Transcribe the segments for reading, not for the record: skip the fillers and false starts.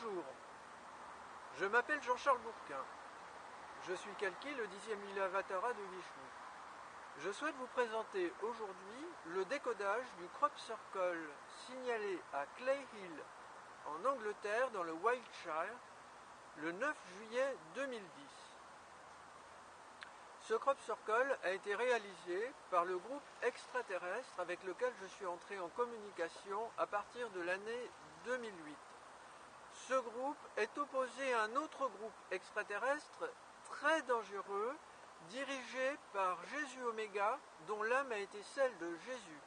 Bonjour, je m'appelle Jean-Charles Bourquin. Je suis Kalki, le 10e Lilavatara de Vishnu. Je souhaite vous présenter aujourd'hui le décodage du crop circle signalé à Clay Hill, en Angleterre, dans le Wiltshire, le 9 juillet 2010. Ce crop circle a été réalisé par le groupe extraterrestre avec lequel je suis entré en communication à partir de l'année 2008. Ce groupe est opposé à un autre groupe extraterrestre très dangereux, dirigé par Jésus Oméga, dont l'âme a été celle de Jésus.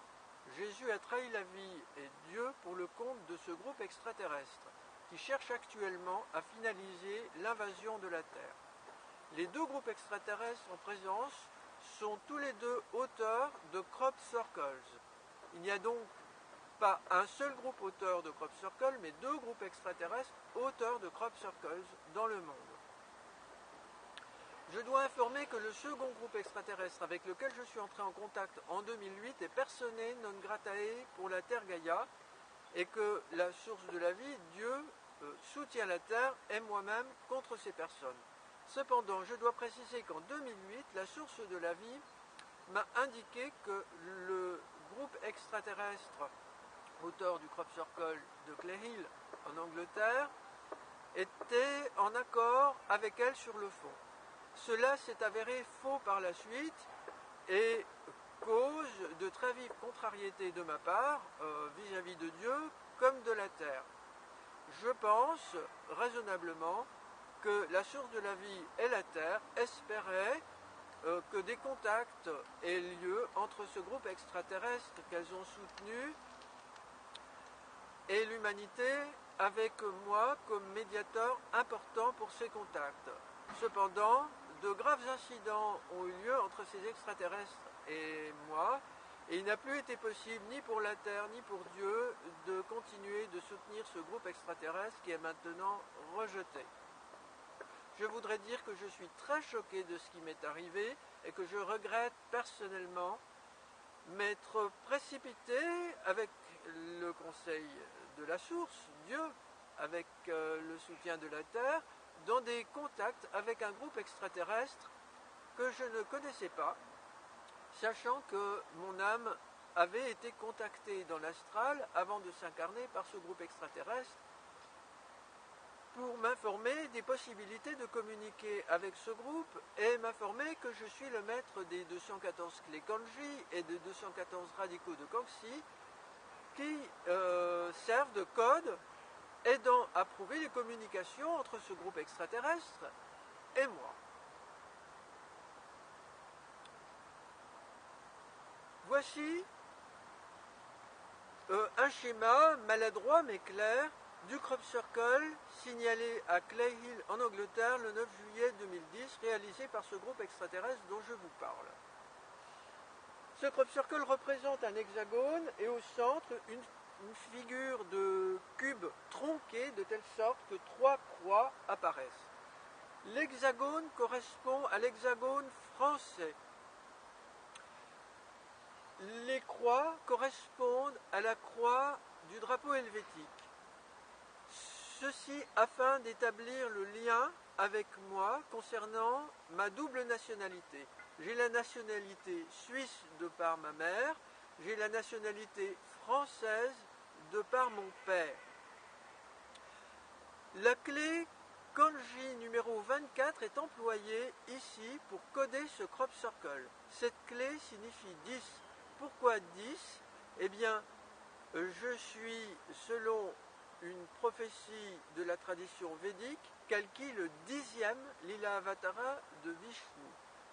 Jésus a trahi la vie et Dieu pour le compte de ce groupe extraterrestre, qui cherche actuellement à finaliser l'invasion de la Terre. Les deux groupes extraterrestres en présence sont tous les deux auteurs de crop circles. Il n'y a donc pas un seul groupe auteur de crop circle, mais deux groupes extraterrestres auteurs de crop circles dans le monde. Je dois informer que le second groupe extraterrestre avec lequel je suis entré en contact en 2008 est personae non gratae pour la Terre Gaïa, et que la source de la vie, Dieu, soutient la Terre et moi-même contre ces personnes. Cependant, je dois préciser qu'en 2008, la source de la vie m'a indiqué que le groupe extraterrestre auteur du crop circle de Clay Hill en Angleterre était en accord avec elle sur le fond. Cela s'est avéré faux par la suite et cause de très vives contrariétés de ma part vis-à-vis de Dieu comme de la terre. Je pense raisonnablement que la source de la vie et la terre espéraient que des contacts aient lieu entre ce groupe extraterrestre qu'elles ont soutenu et l'humanité avec moi comme médiateur important pour ces contacts. Cependant, de graves incidents ont eu lieu entre ces extraterrestres et moi, et il n'a plus été possible ni pour la Terre ni pour Dieu de continuer de soutenir ce groupe extraterrestre qui est maintenant rejeté. Je voudrais dire que je suis très choqué de ce qui m'est arrivé et que je regrette personnellement m'être précipité avec le conseil de la source, Dieu, avec le soutien de la Terre, dans des contacts avec un groupe extraterrestre que je ne connaissais pas, sachant que mon âme avait été contactée dans l'astral avant de s'incarner par ce groupe extraterrestre pour m'informer des possibilités de communiquer avec ce groupe et m'informer que je suis le maître des 214 clés Kanji et des 214 radicaux de Kangxi qui servent de code aidant à prouver les communications entre ce groupe extraterrestre et moi. Voici un schéma maladroit mais clair du crop circle signalé à Clay Hill en Angleterre le 9 juillet 2010, réalisé par ce groupe extraterrestre dont je vous parle. Ce crop circle représente un hexagone et au centre une figure de cube tronqué de telle sorte que trois croix apparaissent. L'hexagone correspond à l'hexagone français. Les croix correspondent à la croix du drapeau helvétique. Ceci afin d'établir le lien avec moi concernant ma double nationalité. J'ai la nationalité suisse de par ma mère, j'ai la nationalité française de par mon père. La clé Kanji numéro 24 est employée ici pour coder ce crop circle. Cette clé signifie 10. Pourquoi 10? Eh bien, je suis, selon une prophétie de la tradition védique, Kalki le 10e Lila Avatara de Vishnu.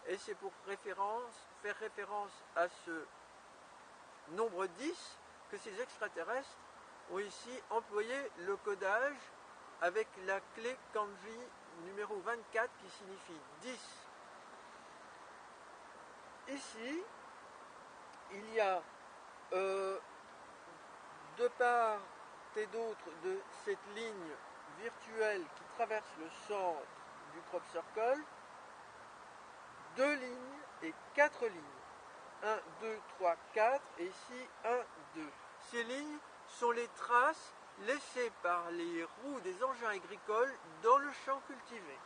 Et c'est pour faire référence à ce nombre 10 que ces extraterrestres ont ici employé le codage avec la clé Kanji numéro 24 qui signifie 10. Ici, il y a de part et d'autre de cette ligne virtuelle qui traverse le centre du crop circle, 2 lignes et 4 lignes. 1, 2, 3, 4 et ici 1, 2. Ces lignes sont les traces laissées amené par les roues des engins agricoles dans le champ cultivé.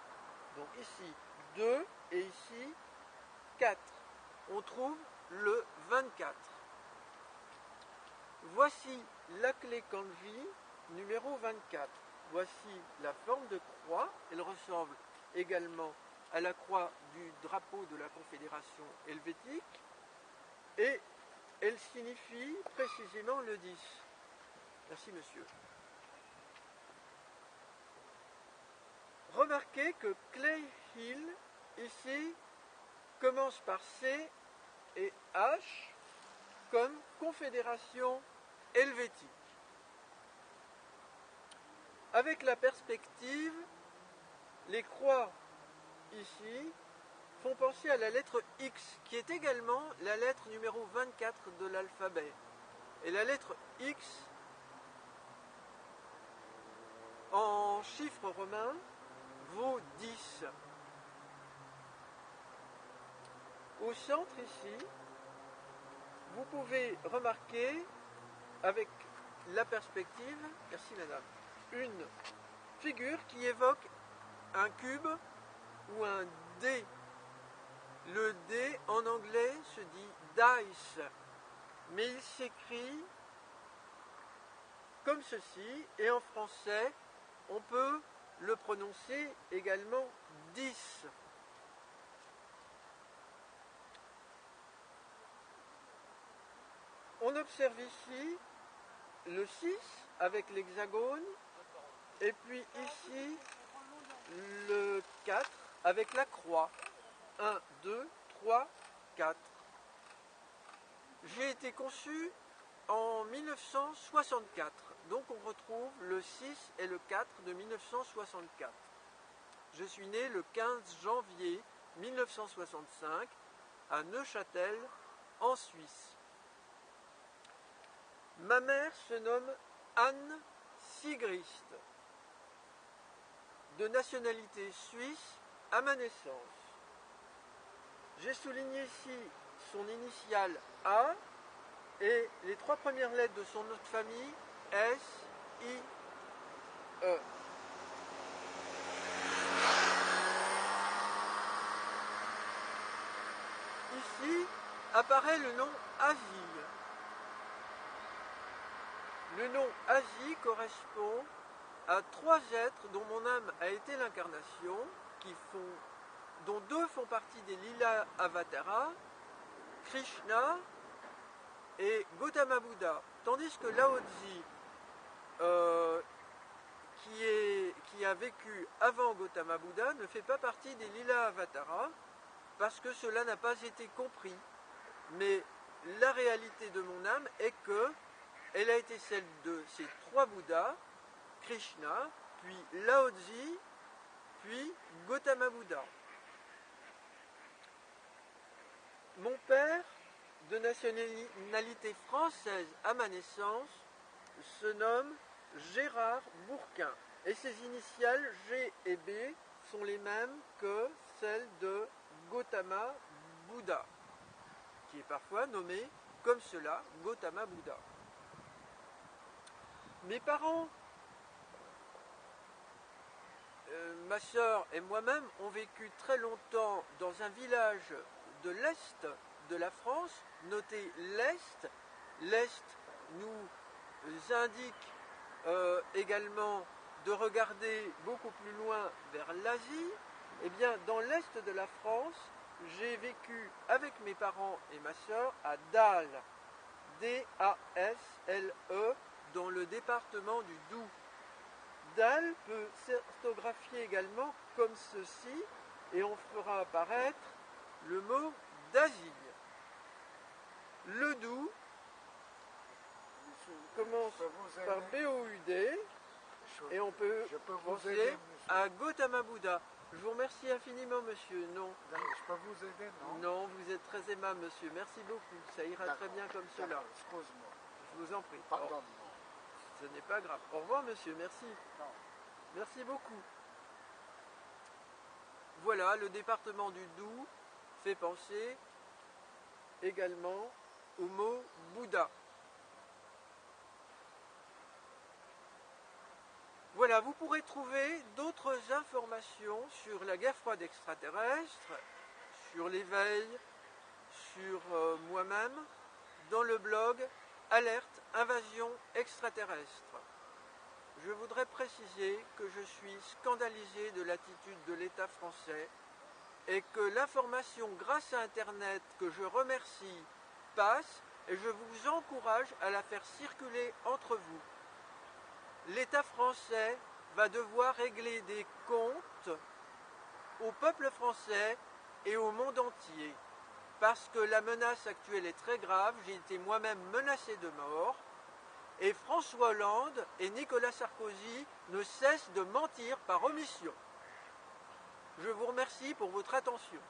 Donc ici 2 et ici 4. On trouve le 24. Voici la clé Canvey numéro 24. Voici la forme de croix. Elle ressemble également à la croix du drapeau de la Confédération helvétique et elle signifie précisément le 10. Merci monsieur. Remarquez que Clay Hill ici commence par C et H comme Confédération helvétique. Avec la perspective, les croix ici font penser à la lettre X, qui est également la lettre numéro 24 de l'alphabet. Et la lettre X, en chiffres romains, vaut 10. Au centre ici, vous pouvez remarquer, avec la perspective, merci madame, une figure qui évoque un cube ou un dé. Le dé en anglais se dit dice, mais il s'écrit comme ceci, et en français, on peut le prononcer également 10. On observe ici le 6 avec l'hexagone, et puis ici le 4 avec la croix. 1, 2, 3, 4. J'ai été conçu en 1964, donc on retrouve le 6 et le 4 de 1964. Je suis né le 15 janvier 1965 à Neuchâtel, en Suisse. Ma mère se nomme Anne Sigrist, de nationalité suisse à ma naissance. J'ai souligné ici son initiale A et les 3 premières lettres de son nom de famille S, I, E. Ici apparaît le nom Asie. Le nom Asie correspond à 3 êtres dont mon âme a été l'incarnation, dont 2 font partie des Lila Avatara, Krishna et Gautama Buddha. Tandis que Lao Tzu, qui a vécu avant Gautama Buddha, ne fait pas partie des Lila Avatara, parce que cela n'a pas été compris. Mais la réalité de mon âme est que elle a été celle de ces 3 Bouddhas, Krishna, puis Lao Tzu, puis Gautama Buddha. Mon père, de nationalité française à ma naissance, se nomme Gérard Bourquin. Et ses initiales G et B sont les mêmes que celles de Gautama Buddha, qui est parfois nommé comme cela, Gautama Buddha. Mes parents, ma sœur et moi-même, ont vécu très longtemps dans un village de l'Est de la France, noté l'Est. L'Est nous indique également de regarder beaucoup plus loin vers l'Asie. Eh bien, dans l'Est de la France, j'ai vécu avec mes parents et ma sœur à Dasle, D-A-S-L-E, dans le département du Doubs. Dasle peut s'orthographier également comme ceci, et on fera apparaître le mot d'Asie. Le Doubs commence par B-O-U-D, et on peut penser à Gautama Buddha. Je vous remercie infiniment, monsieur. Non. Je peux vous aider, non? Non, vous êtes très aimable, monsieur. Merci beaucoup. Ça ira très bien comme cela. Excuse-moi. Je vous en prie. Pardon. Ce n'est pas grave. Au revoir, monsieur. Merci. Non. Merci beaucoup. Voilà, le département du Doubs fait penser également au mot Bouddha. voilà, vous pourrez trouver d'autres informations sur la guerre froide extraterrestre, sur l'éveil, sur moi-même, dans le blog Alerte Invasion Extraterrestre. Je voudrais préciser que je suis scandalisé de l'attitude de l'État français et que l'information grâce à Internet, que je remercie, passe, et je vous encourage à la faire circuler entre vous. L'État français va devoir régler des comptes au peuple français et au monde entier, parce que la menace actuelle est très grave. J'ai été moi-même menacé de mort, et François Hollande et Nicolas Sarkozy ne cessent de mentir par omission. Je vous remercie pour votre attention.